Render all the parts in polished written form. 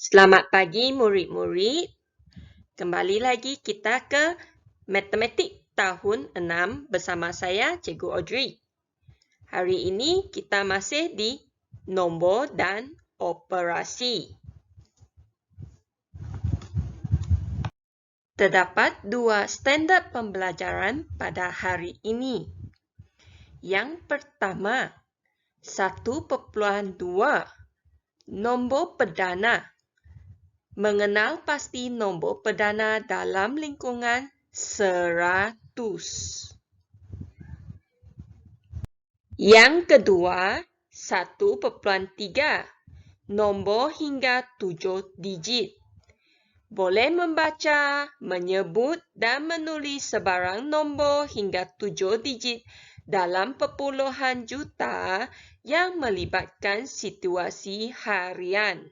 Selamat pagi murid-murid. Kembali lagi kita ke Matematik tahun 6 bersama saya Cikgu Audrey. Hari ini kita masih di nombor dan operasi. Terdapat dua standard pembelajaran pada hari ini. Yang pertama, 1.2 nombor perdana. Mengenal pasti nombor perdana dalam lingkungan 100. Yang kedua, 1.3 nombor hingga 7 digit. Boleh membaca, menyebut dan menulis sebarang nombor hingga 7 digit dalam perpuluhan juta yang melibatkan situasi harian.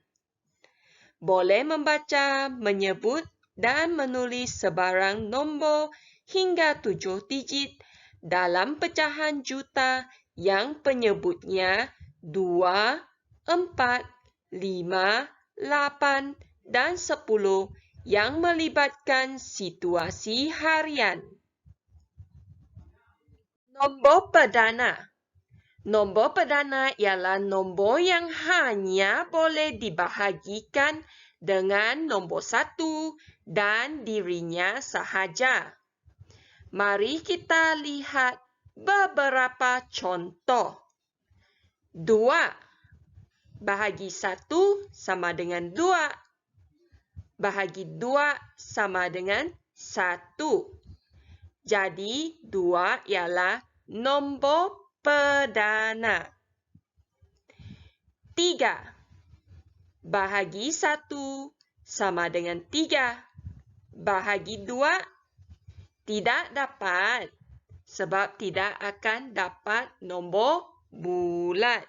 Boleh membaca, menyebut dan menulis sebarang nombor hingga 7 digit dalam pecahan juta yang penyebutnya 2, 4, 5, 8 dan 10 yang melibatkan situasi harian. Nombor perdana. Nombor perdana ialah nombor yang hanya boleh dibahagikan dengan nombor 1 dan dirinya sahaja. Mari kita lihat beberapa contoh. 2 bahagi 1 sama dengan 2. Bahagi 2 sama dengan 1. Jadi 2 ialah nombor perdana. 3 bahagi 1 sama dengan 3. Bahagi 2 tidak dapat sebab tidak akan dapat nombor bulat.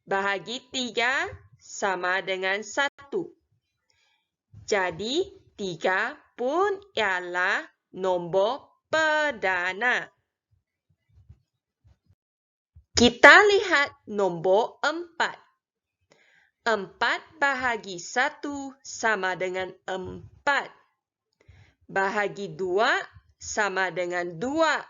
Bahagi 3 sama dengan 1. Jadi 3 pun ialah nombor perdana. Kita lihat nombor 4. 4 bahagi 1 sama dengan 4. Bahagi 2 sama dengan 2.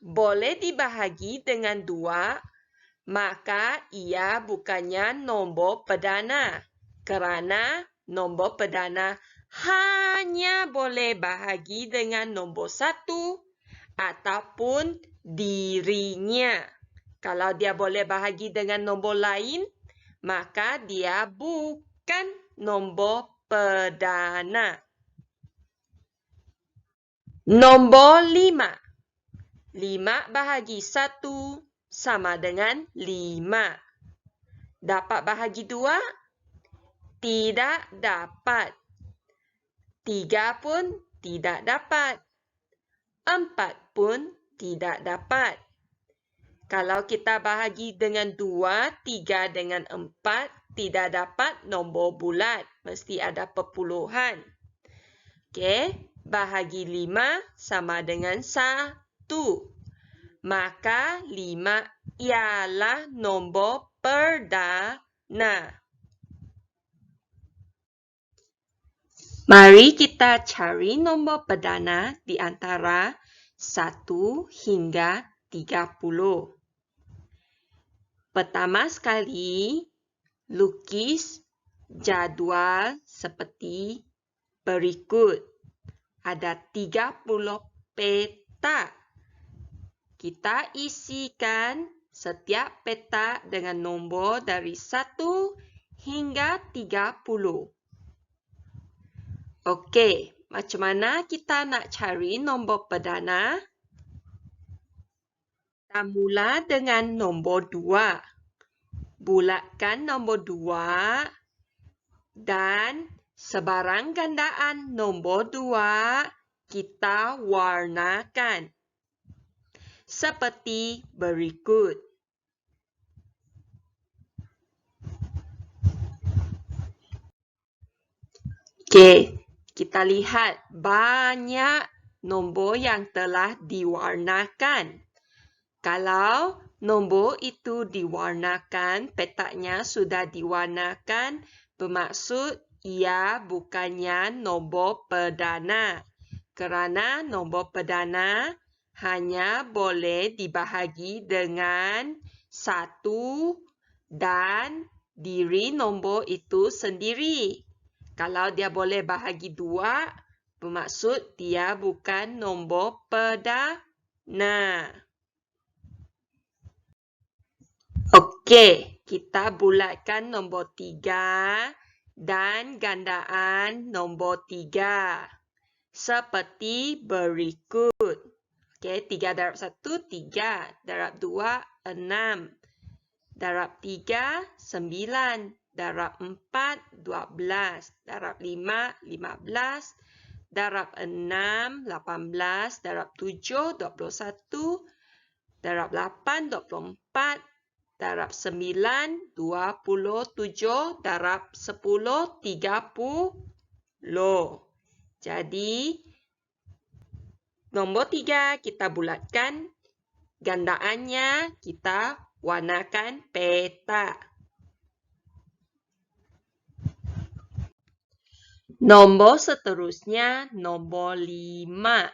Boleh dibahagi dengan 2, maka ia bukannya nombor perdana. Kerana nombor perdana hanya boleh bahagi dengan nombor 1 ataupun dirinya. Kalau dia boleh bahagi dengan nombor lain, maka dia bukan nombor perdana. Nombor 5. 5 bahagi 1 sama dengan 5. Dapat bahagi 2? Tidak dapat. 3 pun tidak dapat. 4 pun tidak dapat. Kalau kita bahagi dengan 2, 3 dengan 4, tidak dapat nombor bulat. Mesti ada perpuluhan. Okey, bahagi 5 sama dengan 1. Maka 5 ialah nombor perdana. Mari kita cari nombor perdana di antara 1 hingga 30. Pertama sekali, lukis jadual seperti berikut. Ada 30 peta. Kita isikan setiap peta dengan nombor dari 1 hingga 30. Okey, macam mana kita nak cari nombor perdana? Kita mula dengan nombor 2. Bulatkan nombor 2 dan sebarang gandaan nombor 2 kita warnakan. Seperti berikut. Okey, kita lihat banyak nombor yang telah diwarnakan. Kalau nombor itu diwarnakan, petaknya sudah diwarnakan, bermaksud ia bukannya nombor perdana. Kerana nombor perdana hanya boleh dibahagi dengan 1 dan diri nombor itu sendiri. Kalau dia boleh bahagi 2, bermaksud dia bukan nombor perdana. Okey, kita bulatkan nombor 3 dan gandaan nombor 3. Seperti berikut. Okey, 3 darab 1, 3. Darab 2, 6. Darab 3, 9. Darab 4, 12. Darab 5, 15. Darab 6, 18. Darab 7, 21. Darab 8, 24. Darab 9, 27. Darab 10, 30. Jadi, nombor 3 kita bulatkan. Gandaannya kita warnakan petak. Nombor seterusnya, nombor 5.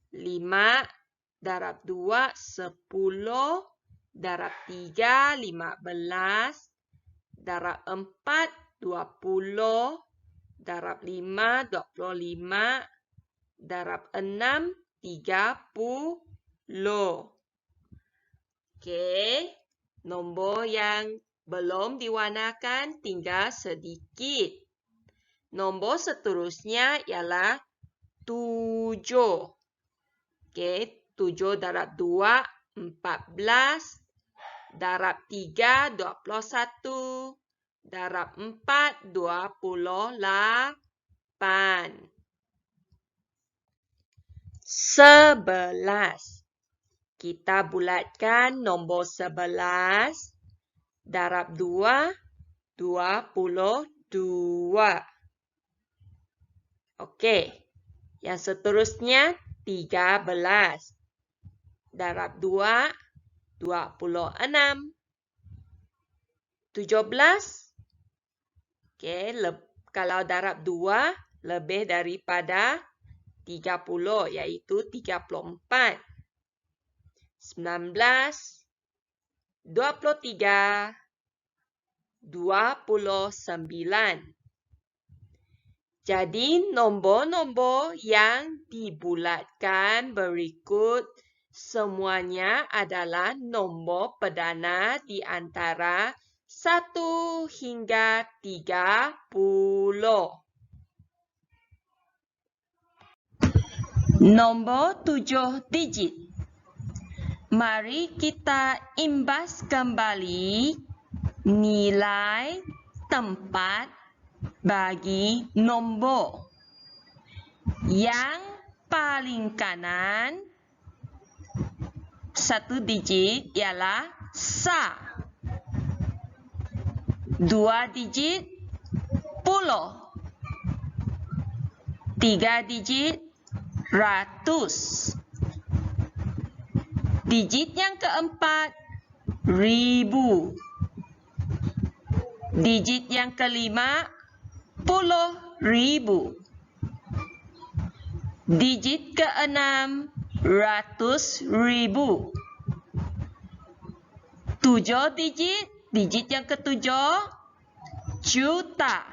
5 darab 2, 10. Darab 3, 15. Darab 4, 20. Darab 5, 25. Darab 6, 30. Okey, nombor yang belum diwarnakan tinggal sedikit. Nombor seterusnya ialah 7. Okey, 7 darab 2, 14. Darab 3, 21. Darab 4, 28. 11. Kita bulatkan nombor 11. Darab 2, 22. Okey, yang seterusnya 13. Darab 2, 26. 17. Okey, kalau darab 2 lebih daripada 30, iaitu 34. 19. 23. 29. Jadi, nombor-nombor yang dibulatkan berikut semuanya adalah nombor perdana di antara 1 hingga 30. Nombor 7 digit. Mari kita imbas kembali nilai tempat bagi nombor. Yang paling kanan 1 digit ialah sa. 2 digit puluh. 3 digit ratus. Digit yang keempat ribu. Digit yang kelima 10,000. Digit keenam 100,000. 7 digit, digit yang ketujuh juta.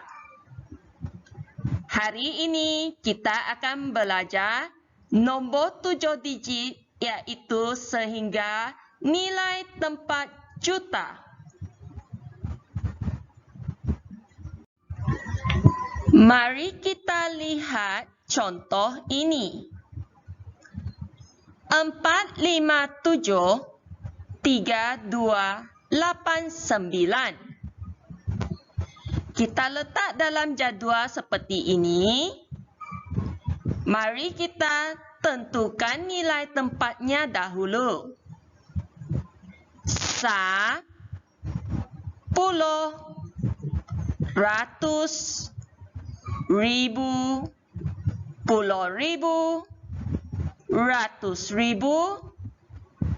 Hari ini kita akan belajar nombor 7 digit, iaitu sehingga nilai tempat juta. Mari kita lihat contoh ini. 457 3289. Kita letak dalam jadual seperti ini. Mari kita tentukan nilai tempatnya dahulu. Sa, puluh, ratus, ribu, puluh ribu, ratus ribu,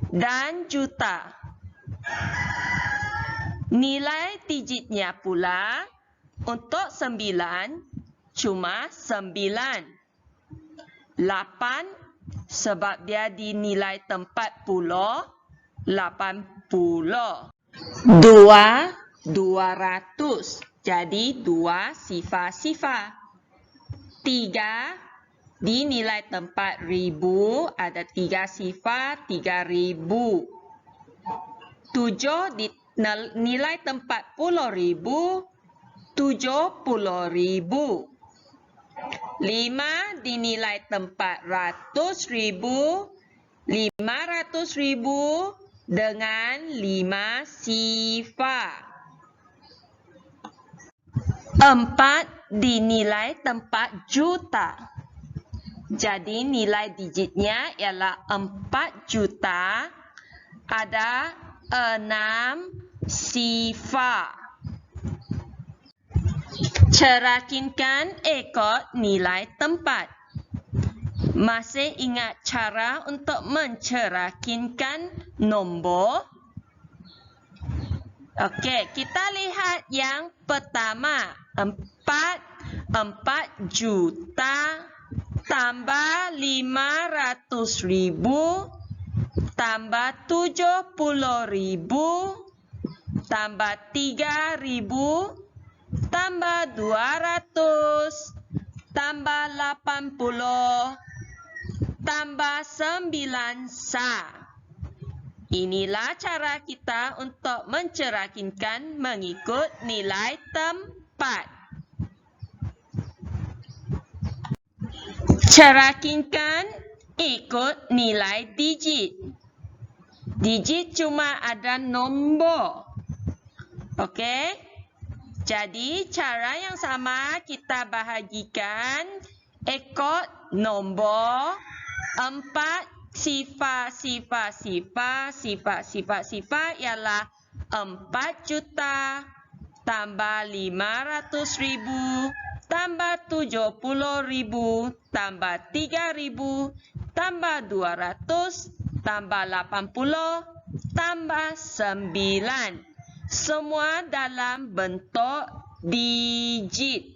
dan juta. Nilai digitnya pula untuk 9 cuma 9. 8 sebab dia dinilai tempat puluh, 80. 2, 200. Jadi 2 sifar-sifar. 3 dinilai tempat ribu, ada 3 sifar, 3000. 7 dinilai tempat puluh ribu, 70,000. 5 dinilai tempat ratus ribu, 500,000 dengan 5 sifar. 4 dinilai tempat juta. Jadi nilai digitnya ialah 4 juta, ada 6 sifar. Cerakinkan ikut nilai tempat. Masih ingat cara untuk mencerakinkan nombor? Okey, kita lihat yang pertama. 4 juta tambah 500,000 tambah 70,000 tambah 3,000 tambah 200 tambah 80 tambah 9 sah. Inilah cara kita untuk mencerakinkan mengikut nilai tempat. Cerakinkan ikut nilai digit. Digit cuma ada nombor. Okey? Jadi, cara yang sama kita bahagikan ikut nombor 4 sifar ialah 4 juta tambah 500,000 tambah 70,000 tambah 3,000 tambah 200 tambah 80 tambah 9. Semua dalam bentuk digit.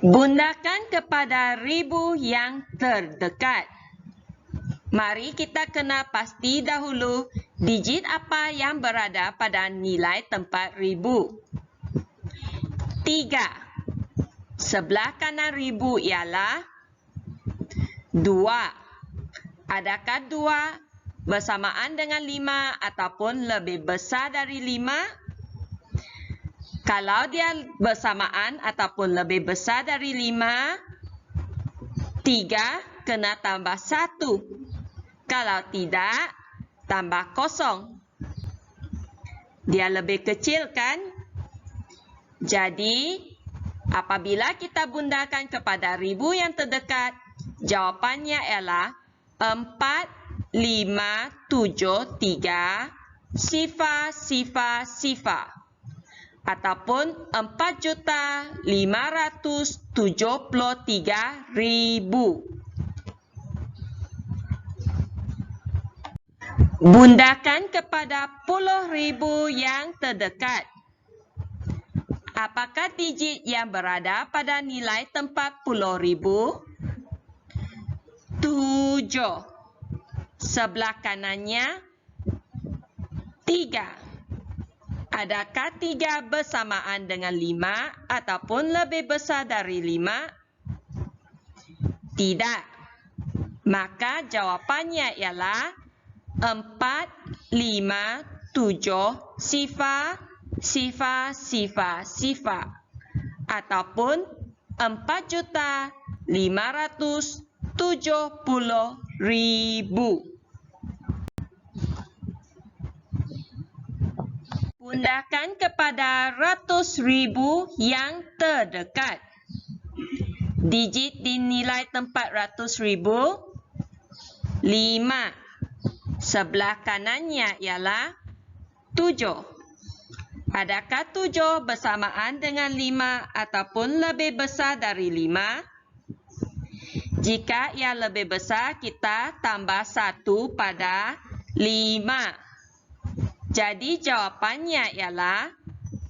Bundakan kepada ribu yang terdekat. Mari kita kena pasti dahulu digit apa yang berada pada nilai tempat ribu. 3. Sebelah kanan ribu ialah 2. Adakah 2 bersamaan dengan 5 ataupun lebih besar dari 5? Kalau dia bersamaan ataupun lebih besar dari 5, 3 kena tambah 1. Kalau tidak, tambah 0. Dia lebih kecil kan? Jadi, apabila kita bundakan kepada ribu yang terdekat, jawapannya ialah 4, 5, 7, 3, sifar ataupun 4.573.000. Bundakan kepada puluh ribu yang terdekat. Apakah digit yang berada pada nilai tempat puluh ribu? 7. Sebelah kanannya 3. Adakah 3 bersamaan dengan 5 ataupun lebih besar dari 5? Tidak. Maka jawapannya ialah 4, 5, 7 sifar ataupun 4.570.000. Bundakan kepada ratus ribu yang terdekat. Digit dinilai tempat ratus ribu 5. Sebelah kanannya ialah 7. Adakah 7 bersamaan dengan 5 ataupun lebih besar dari 5? Jika ia lebih besar, kita tambah 1 pada 5. Jadi jawapannya ialah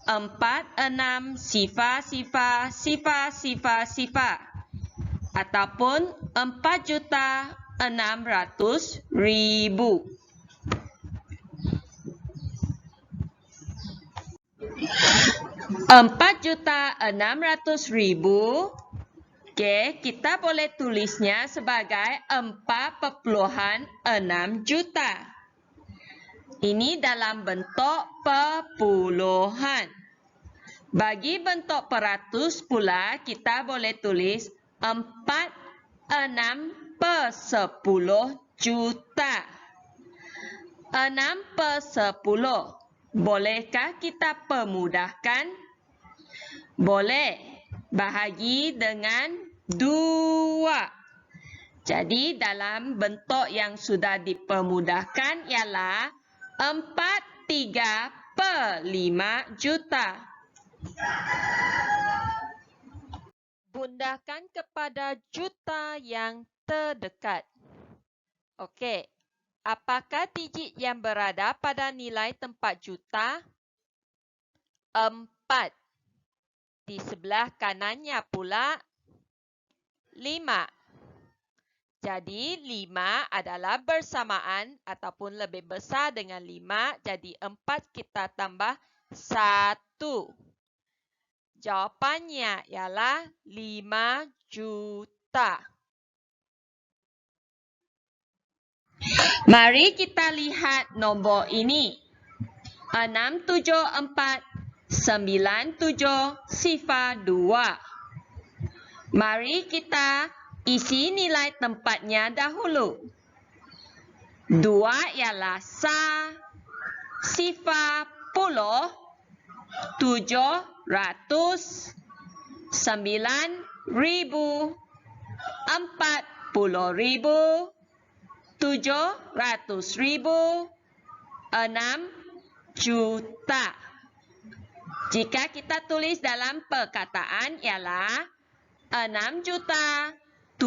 46,000,000 ataupun 4.600.000. 4.600.000. Okey, kita boleh tulisnya sebagai 4.6 juta. Ini dalam bentuk perpuluhan. Bagi bentuk peratus pula, kita boleh tulis 4/6/10 juta. 6/10. Bolehkah kita permudahkan? Boleh. Bahagi dengan 2. Jadi dalam bentuk yang sudah dipermudahkan ialah 4/3/5 juta. Bundahkan kepada juta yang terdekat. Okey. Apakah digit yang berada pada nilai tempat juta? 4. Di sebelah kanannya pula 5. Jadi 5 adalah bersamaan ataupun lebih besar dengan 5. Jadi 4 kita tambah 1. Jawapannya ialah 5 juta. Mari kita lihat nombor ini. 6749702. Mari kita isi nilai tempatnya dahulu. 2 ialah sa, sifar, puluh, 700, 9,000, 40,000, 700,000, 6 juta. Jika kita tulis dalam perkataan ialah 6.749.702.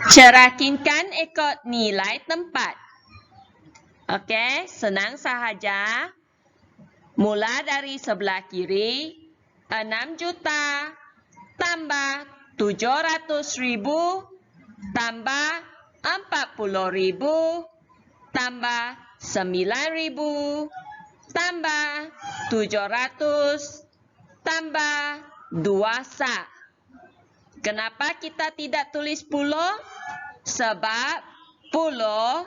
Cerakinkan ikut nilai tempat. Okey, senang sahaja. Mula dari sebelah kiri, 6 juta tambah 700,000 tambah 40,000 tambah 9,000 tambah 700 tambah 2 sa. Kenapa kita tidak tulis puluh? Sebab puluh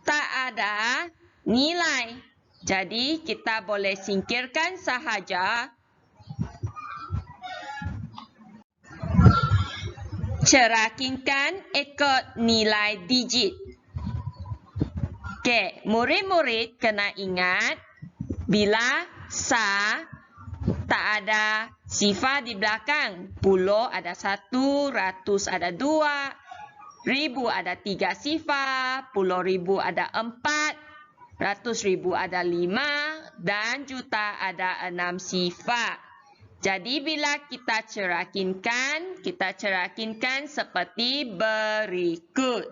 tak ada nilai. Jadi kita boleh singkirkan sahaja. Cerakinkan ikut nilai digit. Okey, murid-murid kena ingat bila sa tak ada sifar di belakang. Puluh ada 1, ratus ada 2, ribu ada 3 sifar, 10,000 ada 4, 100,000 ada 5 dan juta ada 6 sifar. Jadi bila kita cerakinkan seperti berikut.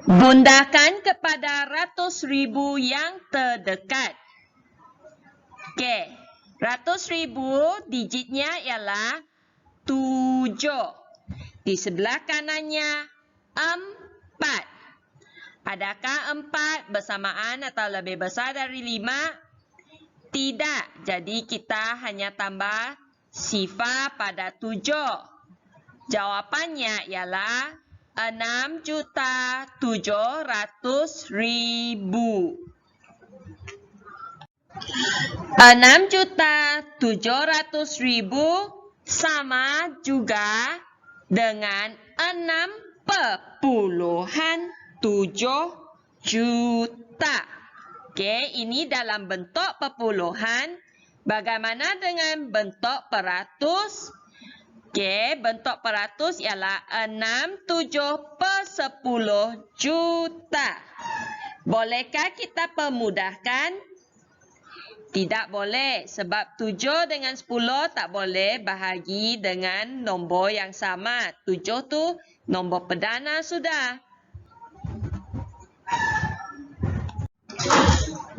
Bundahkan kepada ratus ribu yang terdekat. Okey, ratus ribu digitnya ialah 7. Di sebelah kanannya 4. Adakah 4 bersamaan atau lebih besar dari 5? Tidak. Jadi kita hanya tambah sifar pada 7. Jawapannya ialah 6.700.000. 6.700.000 sama juga dengan 6.7 juta. Okey, ini dalam bentuk perpuluhan. Bagaimana dengan bentuk peratus? Okey, bentuk peratus ialah 67/10 juta. Bolehkah kita permudahkan? Tidak boleh sebab 7 dengan 10 tak boleh bahagi dengan nombor yang sama. 7 tu nombor perdana sudah.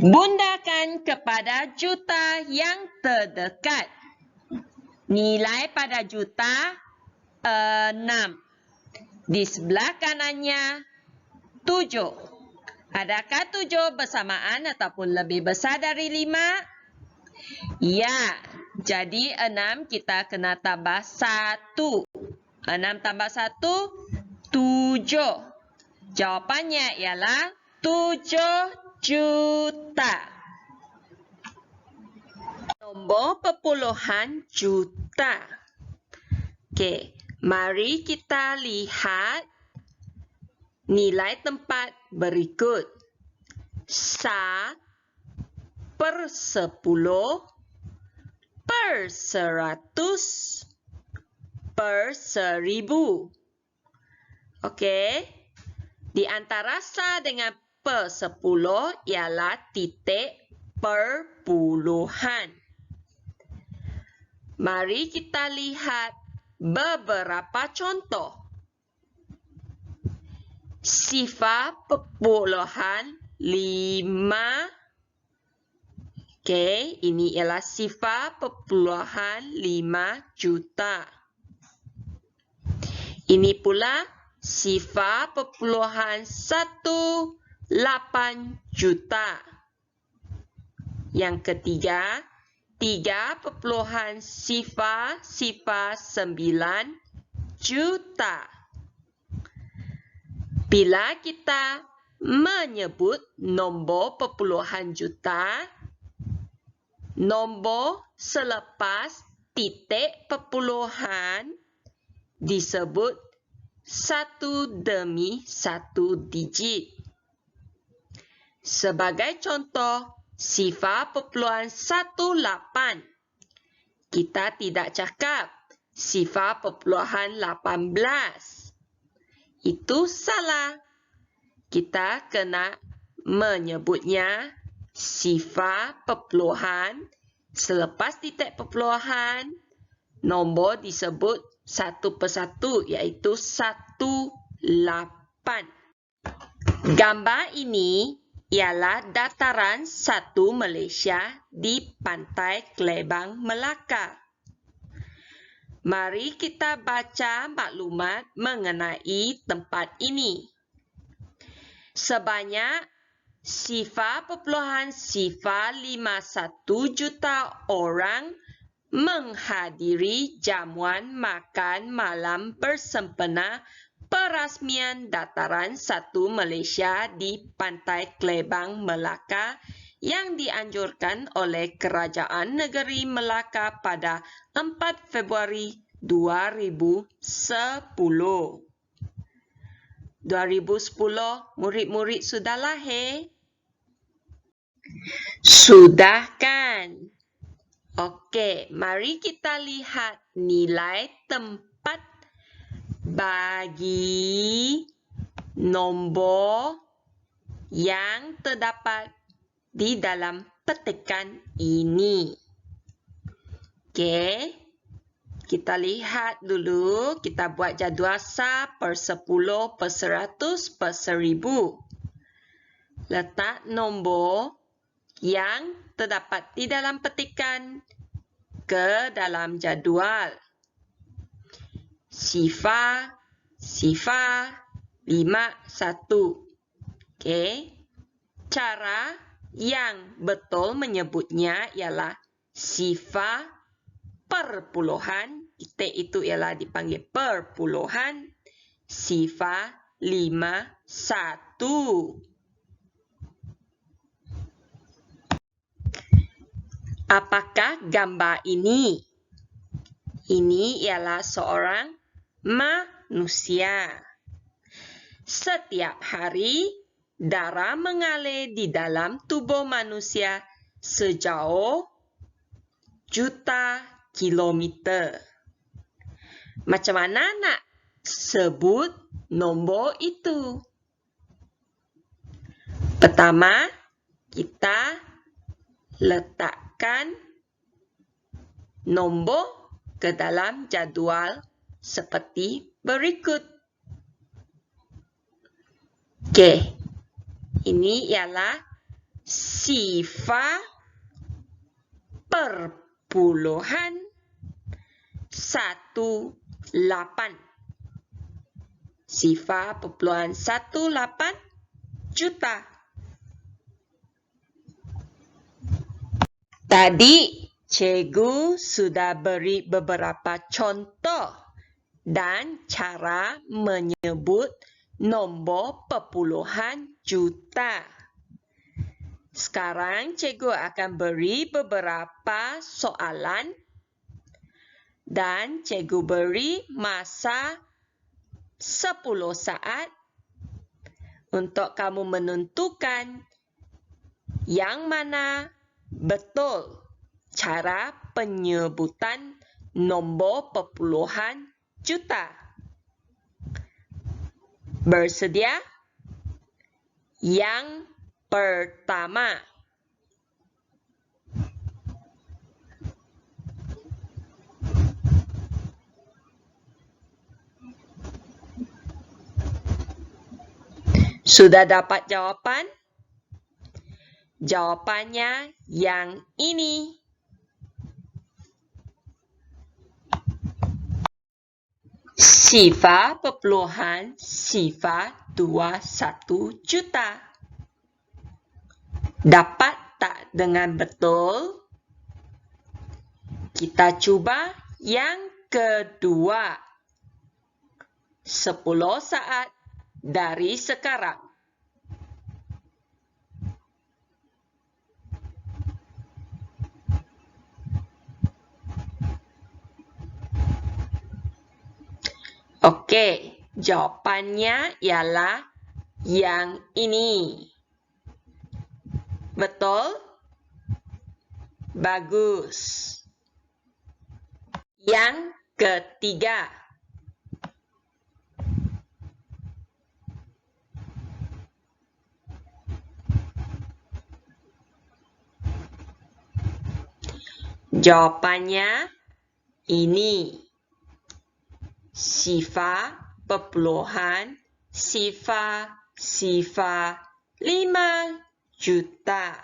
Bundakan kepada juta yang terdekat. Nilai pada juta 6. Di sebelah kanannya 7. Adakah 7 bersamaan ataupun lebih besar dari 5? Ya, jadi 6 kita kena tambah 1. 6 tambah 1, 7. Jawapannya ialah 7 juta. Nombor perpuluhan juta. Okey, mari kita lihat nilai tempat berikut. Sa per 10 per 100 per 1000. Okey. Di antara sa dengan per 10 ialah titik perpuluhan. Mari kita lihat beberapa contoh. Sifar perpuluhan 5. Okey, ini ialah sifar perpuluhan 5 juta. Ini pula sifar perpuluhan 18 juta. Yang ketiga, 3 sifar 9 juta. Bila kita menyebut nombor perpuluhan juta, nombor selepas titik perpuluhan disebut satu demi satu digit. Sebagai contoh, sifar perpuluhan 18. Kita tidak cakap sifar perpuluhan 18. Itu salah. Kita kena menyebutnya sifar perpuluhan selepas titik perpuluhan. Nombor disebut satu persatu iaitu 18. Gambar ini ialah dataran satu Malaysia di pantai Kelebang, Melaka. Mari kita baca maklumat mengenai tempat ini. Sebanyak sifar perpuluhan 51 juta orang menghadiri jamuan makan malam bersempena perasmian dataran satu Malaysia di pantai Kelebang, Melaka yang dianjurkan oleh Kerajaan Negeri Melaka pada 4 Februari 2010. 2010, murid-murid sudah lahir? Sudah kan? Okey, mari kita lihat nilai tempat bagi nombor yang terdapat di dalam petikan ini. Okey, kita lihat dulu. Kita buat jadual sa per 10 per 100 per 1000. Letak nombor yang terdapat di dalam petikan ke dalam jadual. Sifar 51. Okey. Cara yang betul menyebutnya ialah sifar perpuluhan. Titik itu ialah dipanggil perpuluhan. Sifar 51. Apakah gambar ini? Ini ialah seorang manusia. Setiap hari, darah mengalir di dalam tubuh manusia sejauh juta kilometer. Macam mana nak sebut nombor itu? Pertama, kita letakkan nombor ke dalam jadual seperti berikut. Okey, ini ialah sifar perpuluhan 18. Sifar perpuluhan 18 juta. Tadi cikgu sudah beri beberapa contoh dan cara menyebut nombor perpuluhan juta. Sekarang cikgu akan beri beberapa soalan dan cikgu beri masa 10 saat untuk kamu menentukan yang mana betul cara penyebutan nombor perpuluhan juta. Bersedia? Yang pertama. Sudah dapat jawapan? Jawapannya yang ini. Sifar perpuluhan sifar 21 juta. Dapat tak dengan betul? Kita cuba yang kedua. 10 saat dari sekarang. Okey, jawapannya ialah yang ini. Betul? Bagus. Yang ketiga. Jawapannya ini. Sifar perpuluhan sifar 5 juta.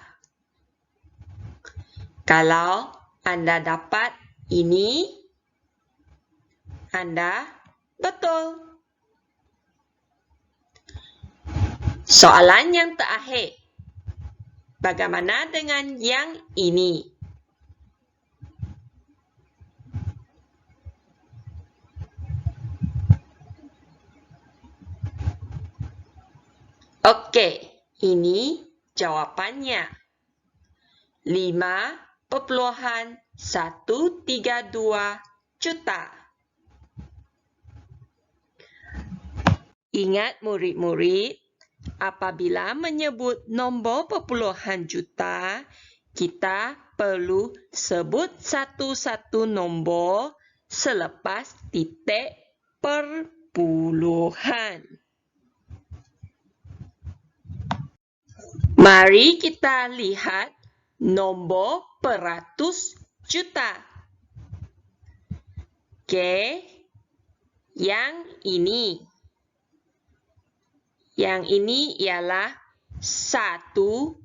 Kalau anda dapat ini, anda betul. Soalan yang terakhir. Bagaimana dengan yang ini? Okey, ini jawapannya. 5,132 juta. Ingat murid-murid, apabila menyebut nombor perpuluhan juta, kita perlu sebut satu-satu nombor selepas titik perpuluhan. Mari kita lihat nombor peratus juta. Okey, yang ini. Yang ini ialah 1/2.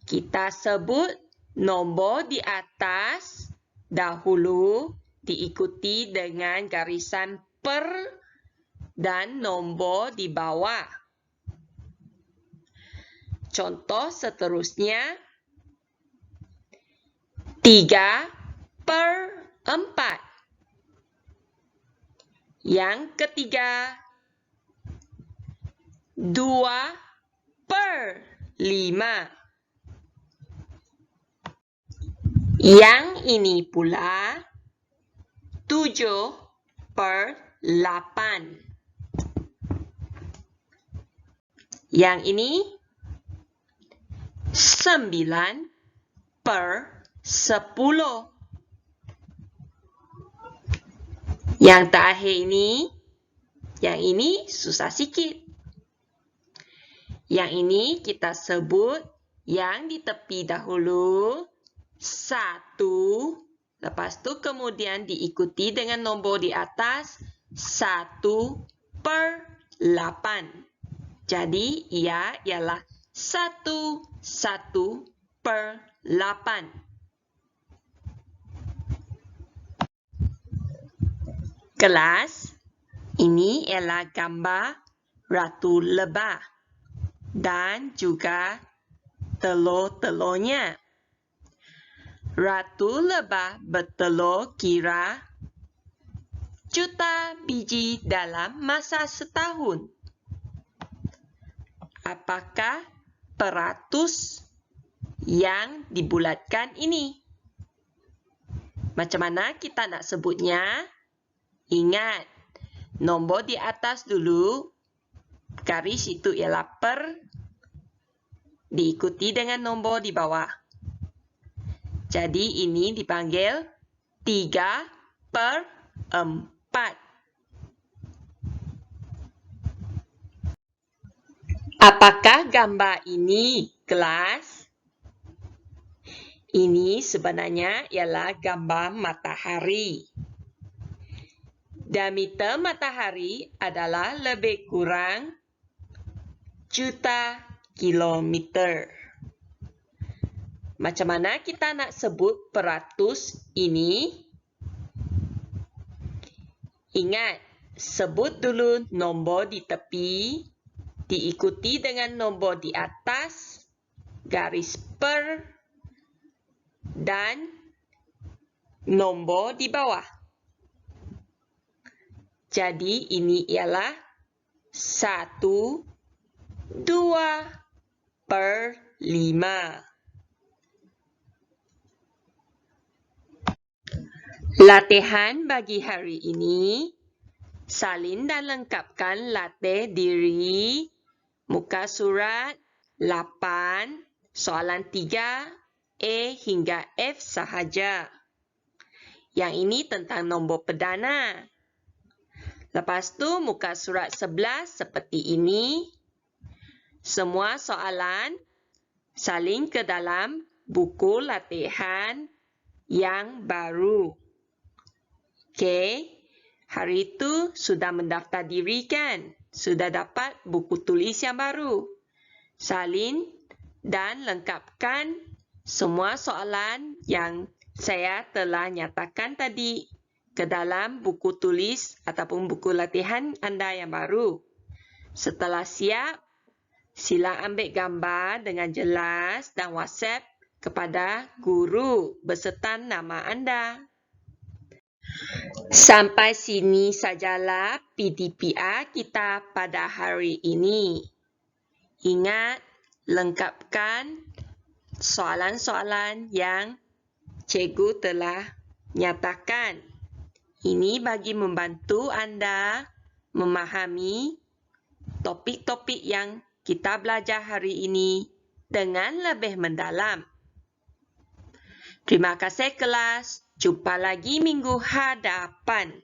Kita sebut nombor di atas dahulu diikuti dengan garisan per dan nombor di bawah. Contoh seterusnya 3/4. Yang ketiga 2/5. Yang ini pula 7/8. Yang ini 9/10. Yang terakhir ini, yang ini susah sikit. Yang ini kita sebut yang di tepi dahulu 1. Lepas tu kemudian diikuti dengan nombor di atas 1/8. Jadi ia ialah 1/8. Kelas, ini ialah gambar ratu lebah dan juga telur-telurnya. Ratu lebah bertelur kira juta biji dalam masa setahun. Apakah peratus yang dibulatkan ini? Macam mana kita nak sebutnya? Ingat, nombor di atas dulu, garis itu ialah per, diikuti dengan nombor di bawah. Jadi ini dipanggil 3/4. Apakah gambar ini, kelas? Ini sebenarnya ialah gambar matahari. Diameter matahari adalah lebih kurang juta kilometer. Macam mana kita nak sebut peratus ini? Ingat, sebut dulu nombor di tepi, diikuti dengan nombor di atas, garis per, dan nombor di bawah. Jadi ini ialah 1/2/5. Latihan bagi hari ini, salin dan lengkapkan latih diri, muka surat 8, soalan 3, A hingga F sahaja. Yang ini tentang nombor perdana. Lepas tu muka surat 11 seperti ini. Semua soalan salin ke dalam buku latihan yang baru. Okey, hari itu sudah mendaftar diri kan? Sudah dapat buku tulis yang baru. Salin dan lengkapkan semua soalan yang saya telah nyatakan tadi ke dalam buku tulis ataupun buku latihan anda yang baru. Setelah siap, sila ambil gambar dengan jelas dan WhatsApp kepada guru beserta nama anda. Sampai sini sajalah PDPR kita pada hari ini. Ingat, lengkapkan soalan-soalan yang cikgu telah nyatakan. Ini bagi membantu anda memahami topik-topik yang kita belajar hari ini dengan lebih mendalam. Terima kasih kelas. Jumpa lagi minggu hadapan.